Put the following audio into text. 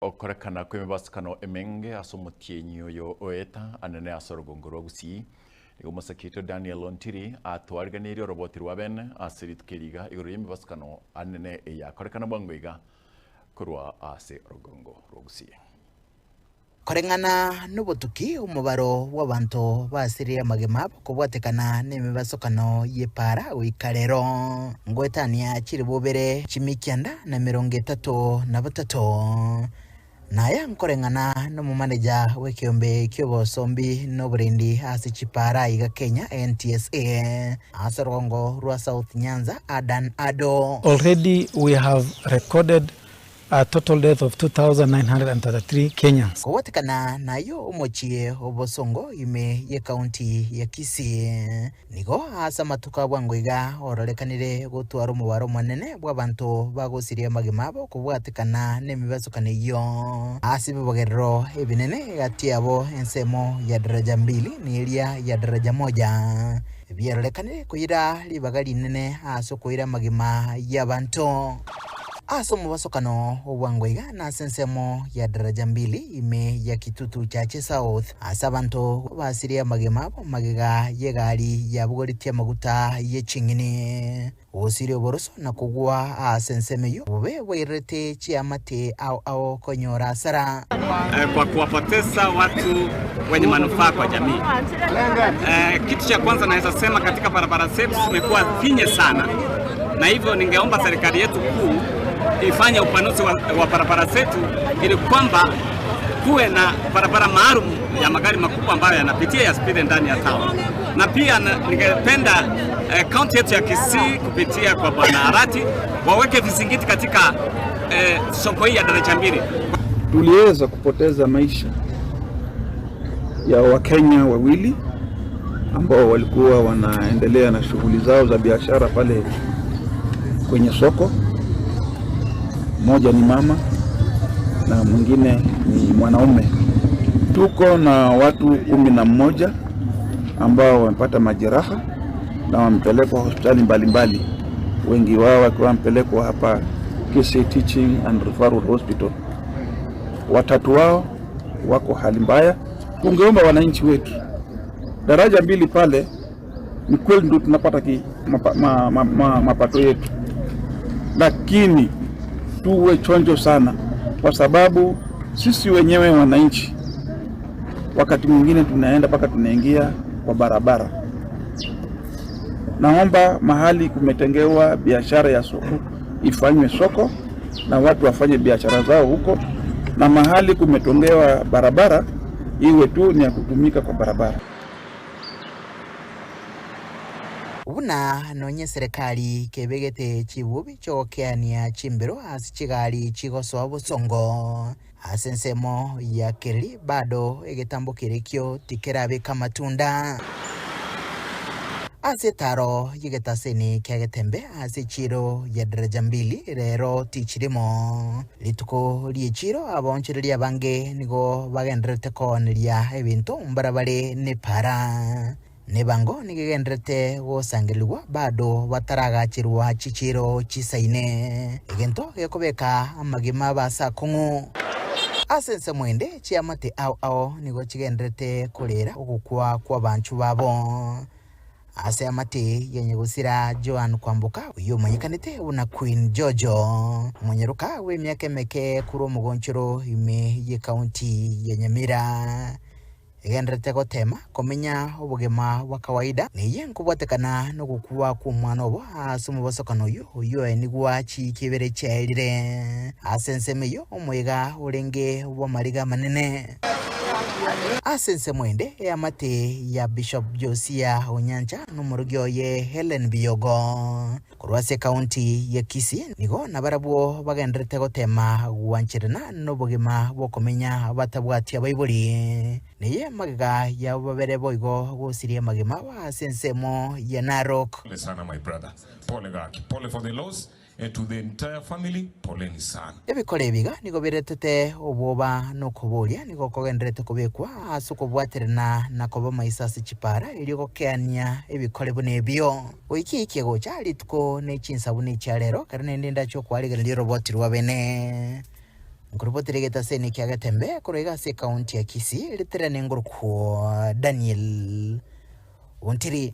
okorekana kwimibasakano emenge asomutienyi oyo oeta anene asorogongo rogusii igo masakito Daniel Ontiri atwariganirie roboti rwa bene asiritukiriga iguru y'imibasakano anene eyakorekana bwangoiga kurwa ase rogongo rogusii korengana n'ubutuki umubaro w'abantu basiriye magema kubwatekana n'imibasokano yepara wikarero ngwetania kiri bubere chimikyanda na 33 naya nkorengana n'umumaneja w'ekiombe ky'obosombi n'oburendi ase chipara iga Kenya NTSA asarongo rwa South Nyanza Adan Ado. Already we have recorded a total death of 2,933 Kenyans. Kuwatikana nayo umochie obosongo ime ye county ya Kisii nigo asa matuka bwangoiga ororekanire gutwara umubaro munene bw'abantu bagosirie magemabo kubwatikana n'emibasukane iyo asi bibogerero ebinene gati abo ensemo ya daraja 2 n'iria ya daraja 1 byerorekanire kuira libagari nene aso kuira magema y'abantu aso mubasokano obwangoiga na sensemo ya daraja 2 ime ya Kitutu Chache South asabanto basiria magema magega yegali ya bugoritia maguta yechingini osiri oboroso na kugwa asensemeyo bobe wairete chiamate au konyora sara kwa kuwapoteza watu wenye manufaa kwa jamii. Kitu cha kwanza naweza sema katika barabara zetu zimekuwa finye sana, na hivyo ningeomba serikali yetu kuu ifanye upanuzi wa barabara zetu ili kwamba kuwe na barabara maalum ya magari makubwa ambayo yanapitia ya speed ndani ya town. Na pia ningependa county yetu ya Kisii kupitia kwa Bwana Arati waweke vizingiti katika soko hii ya daraja 2. Tuliweza kupoteza maisha ya Wakenya wawili ambao walikuwa wanaendelea na shughuli zao za biashara pale kwenye soko. Mmoja ni mama na mwingine ni mwanaume. Tuko na watu 11 ambao wamepata majeraha na wamepelekwa hospitali mbalimbali. Wengi wao wakiwa wamepelekwa hapa Kisii Teaching and Referral Hospital. Watatu wao wako hali mbaya. Tungeomba wananchi wetu, daraja 2 pale ni kweli ndio tunapata mapato yetu, lakini tuwe chonjo sana, kwa sababu sisi wenyewe wananchi wakati mwingine tunaenda paka tunaingia kwa barabara. Naomba mahali kumetengewa biashara ya soko ifanywe soko na watu wafanye biashara zao huko, na mahali kumetengewa barabara iwe tu ni ya kutumika kwa barabara. Una nonye serikali kebegete chibubi chokeania chimbero asichigali chigoso abusongo asensemo ya keri bado egetambo kirekyo tikerabe kamatunda asetaro yigetaseni kegetembe asichiro ya daraja 2 rero tichirimo lituko liechiro abonchereria bange nigo bagendrete koneria ebintu mbarabare ne para nebango nigegendrete gosangirwa bado bataragachirwa chichiro chisaine egento gekobeka amagima basa kungu asense mwende chiamate au nigo chigendrete kurera ogukwa kwa bantu babo ase amate yenye gusira Joan Kwambuka uyo manyikanite una Queen Jojo munyeruka we myaka meke kuro mugonchiro ime ye county ya Nyamira egendrete gotema komenya obugema wa kawaida niye nkubwatekana no gukua ku mwana obo asumu basokano yo enigwa chi kibere chairire asensemeyo omwega urenge wa mariga manene asense mwende ya mate ya Bishop Josia Onyancha n'umurugyo ye Helen Biyogo kurwase county ya Kisii nigo nabarabwo bagendrete gotema gwanchirana n'obugema bwo komenya batabwati abayiburi niye magega ya babere boigo gosirie magema wa sensemo ya Narok. Pole sana my brother. Pole gaki. Pole for the loss and to the entire family. Pole ni sana. Ebikole biga nigo beretete oboba no kubolia nigo kogendrete kubekwa asuko bwaterana na koba maisasi chipara iligo keania ebikole bunebyo. Oiki ikego chali tuko ne chinsabuni chalero karene ndenda cyo kwaliga ndi robot rwa bene. Ngurupotire getaseni kia Gatembe kurega se kaunti ya Kisii litere nengurukwo Daniel Ontiri.